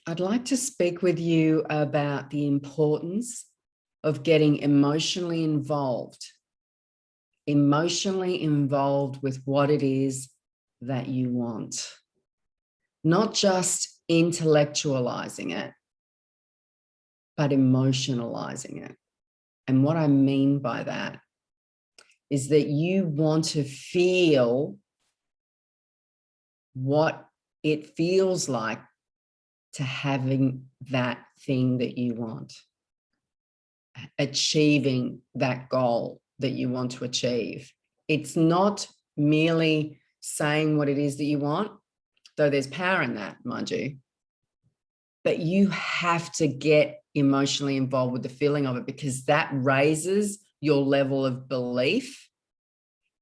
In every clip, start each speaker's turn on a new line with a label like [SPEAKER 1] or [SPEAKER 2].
[SPEAKER 1] I'd like to speak with you about the importance of getting emotionally involved with what it is that you want, not just intellectualizing it, but emotionalizing it. And what I mean by that is that you want to feel what it feels like to having that thing that you want, achieving that goal that you want to achieve. It's not merely saying what it is that you want, though there's power in that, mind you. But you have to get emotionally involved with the feeling of it, because that raises your level of belief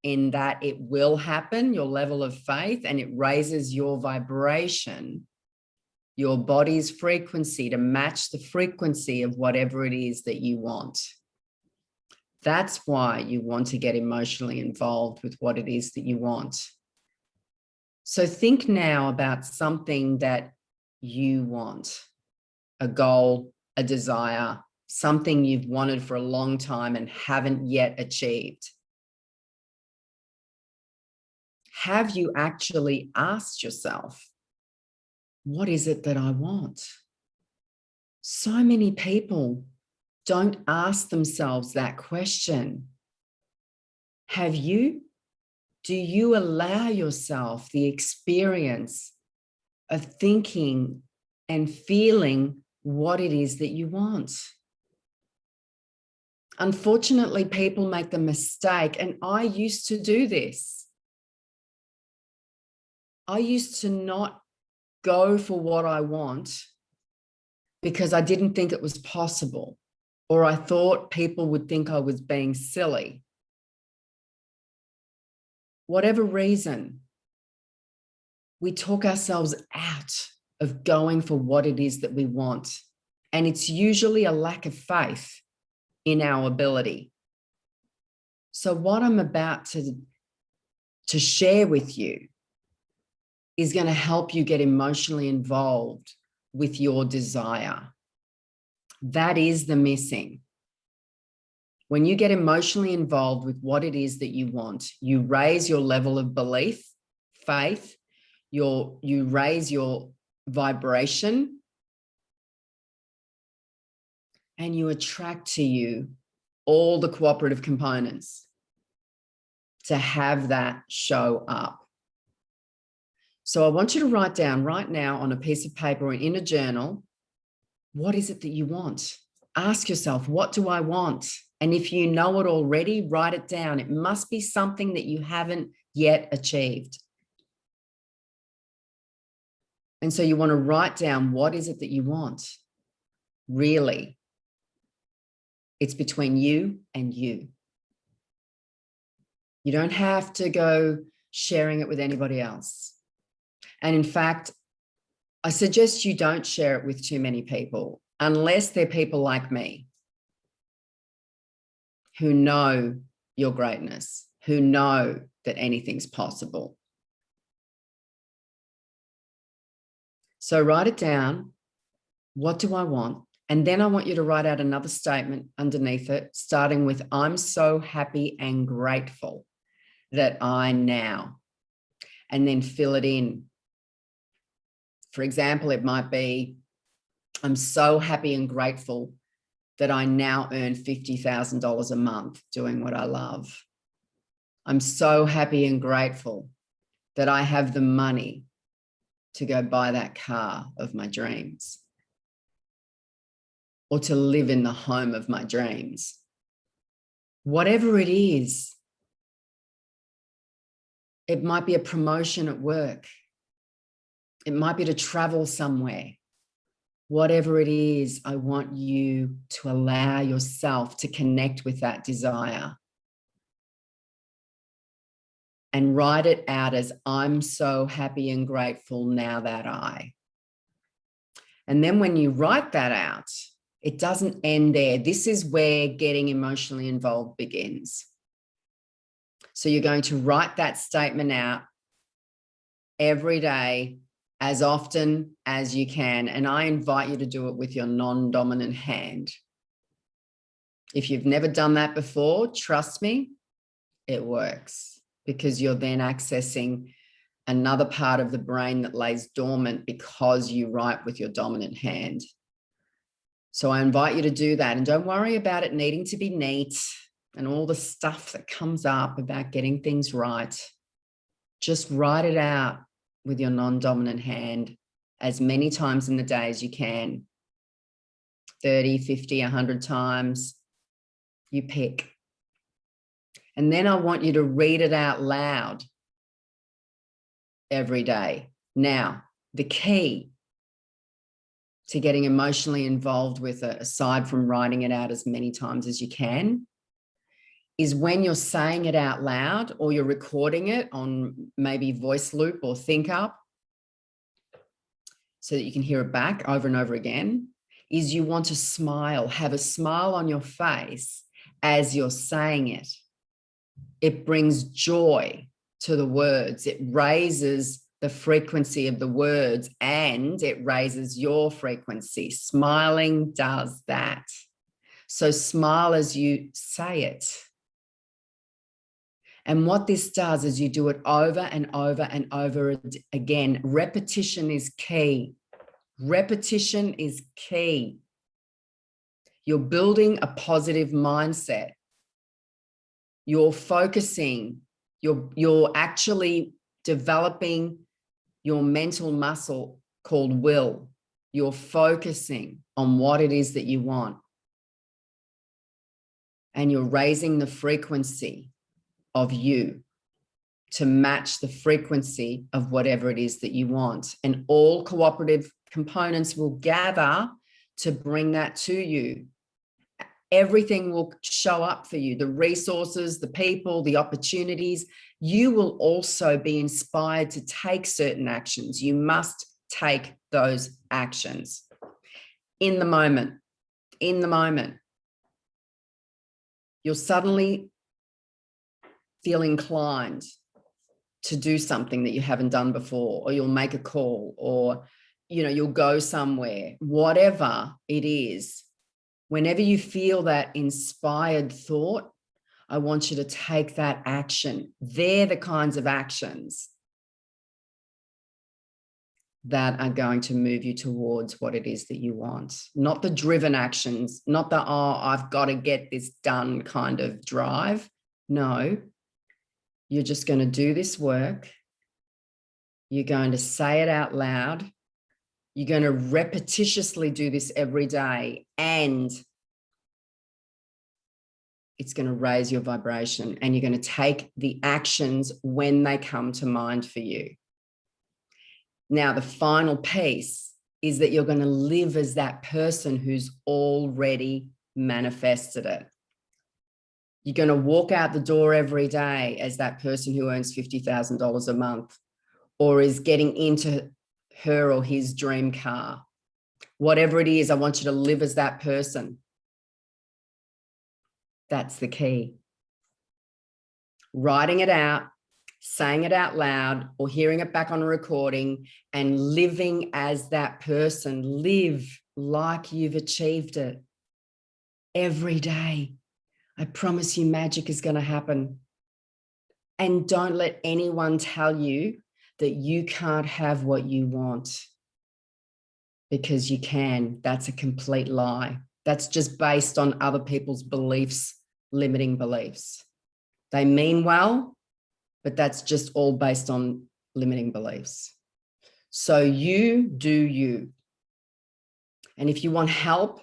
[SPEAKER 1] in that it will happen, your level of faith, and it raises your vibration, your body's frequency, to match the frequency of whatever it is that you want. That's why you want to get emotionally involved with what it is that you want. So think now about something that you want, a goal, a desire, something you've wanted for a long time and haven't yet achieved. Have you actually asked yourself, what is it that I want? So many people don't ask themselves that question. Have you? Do you allow yourself the experience of thinking and feeling what it is that you want? Unfortunately, people make the mistake, and I used to do this. I used to not go for what I want because I didn't think it was possible, or I thought people would think I was being silly. Whatever reason, we talk ourselves out of going for what it is that we want. And it's usually a lack of faith in our ability. So what I'm about to share with you is going to help you get emotionally involved with your desire. That is the missing. When you get emotionally involved with what it is that you want, you raise your level of belief, faith, you raise your vibration, and you attract to you all the cooperative components to have that show up. So I want you to write down right now on a piece of paper or in a journal, what is it that you want? Ask yourself, what do I want? And if you know it already, write it down. It must be something that you haven't yet achieved. And so you want to write down, what is it that you want? Really, it's between you and you. You don't have to go sharing it with anybody else. And in fact, I suggest you don't share it with too many people, unless they're people like me who know your greatness, who know that anything's possible. So write it down. What do I want? And then I want you to write out another statement underneath it, starting with, I'm so happy and grateful that I now, and then fill it in. For example, it might be, I'm so happy and grateful that I now earn $50,000 a month doing what I love. I'm so happy and grateful that I have the money to go buy that car of my dreams, or to live in the home of my dreams. Whatever it is, it might be a promotion at work. It might be to travel somewhere. Whatever it is, I want you to allow yourself to connect with that desire and write it out as, I'm so happy and grateful now that I. And then when you write that out, it doesn't end there. This is where getting emotionally involved begins. So you're going to write that statement out every day as often as you can. And I invite you to do it with your non-dominant hand. If you've never done that before, trust me, it works, because you're then accessing another part of the brain that lays dormant because you write with your dominant hand. So I invite you to do that, and don't worry about it needing to be neat and all the stuff that comes up about getting things right. Just write it out with your non-dominant hand as many times in the day as you can. 30, 50, 100 times, you pick. And then I want you to read it out loud every day. Now, the key to getting emotionally involved with it, aside from writing it out as many times as you can, is when you're saying it out loud or you're recording it on maybe voice loop or think up so that you can hear it back over and over again, is you want to smile, have a smile on your face as you're saying it. It brings joy to the words. It raises the frequency of the words and it raises your frequency. Smiling does that. So smile as you say it. And what this does is you do it over and over and over again. Repetition is key. Repetition is key. You're building a positive mindset. You're focusing. You're actually developing your mental muscle called will. You're focusing on what it is that you want. And you're raising the frequency of you to match the frequency of whatever it is that you want. And all cooperative components will gather to bring that to you. Everything will show up for you, the resources, the people, the opportunities. You will also be inspired to take certain actions. You must take those actions in the moment. In the moment. You'll suddenly feel inclined to do something that you haven't done before, or you'll make a call, or you'll go somewhere, whatever it is. Whenever you feel that inspired thought, I want you to take that action. They're the kinds of actions that are going to move you towards what it is that you want. Not the driven actions, not the, oh, I've got to get this done kind of drive. No, you're just going to do this work. You're going to say it out loud. You're going to repetitiously do this every day, and it's going to raise your vibration, and you're going to take the actions when they come to mind for you. Now, the final piece is that you're going to live as that person who's already manifested it. You're going to walk out the door every day as that person who earns $50,000 a month, or is getting into her or his dream car. Whatever it is, I want you to live as that person. That's the key. Writing it out, saying it out loud, or hearing it back on a recording, and living as that person. Live like you've achieved it every day. I promise you, magic is going to happen. And don't let anyone tell you that you can't have what you want, because you can. That's a complete lie. That's just based on other people's beliefs, limiting beliefs. They mean well, but that's just all based on limiting beliefs. So you do you. And if you want help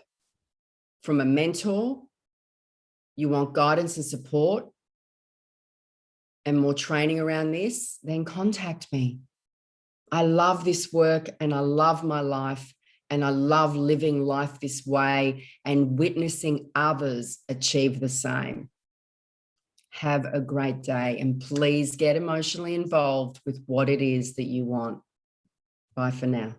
[SPEAKER 1] from a mentor, you want guidance and support and more training around this, then contact me. I love this work and I love my life, and I love living life this way and witnessing others achieve the same. Have a great day, and please get emotionally involved with what it is that you want. Bye for now.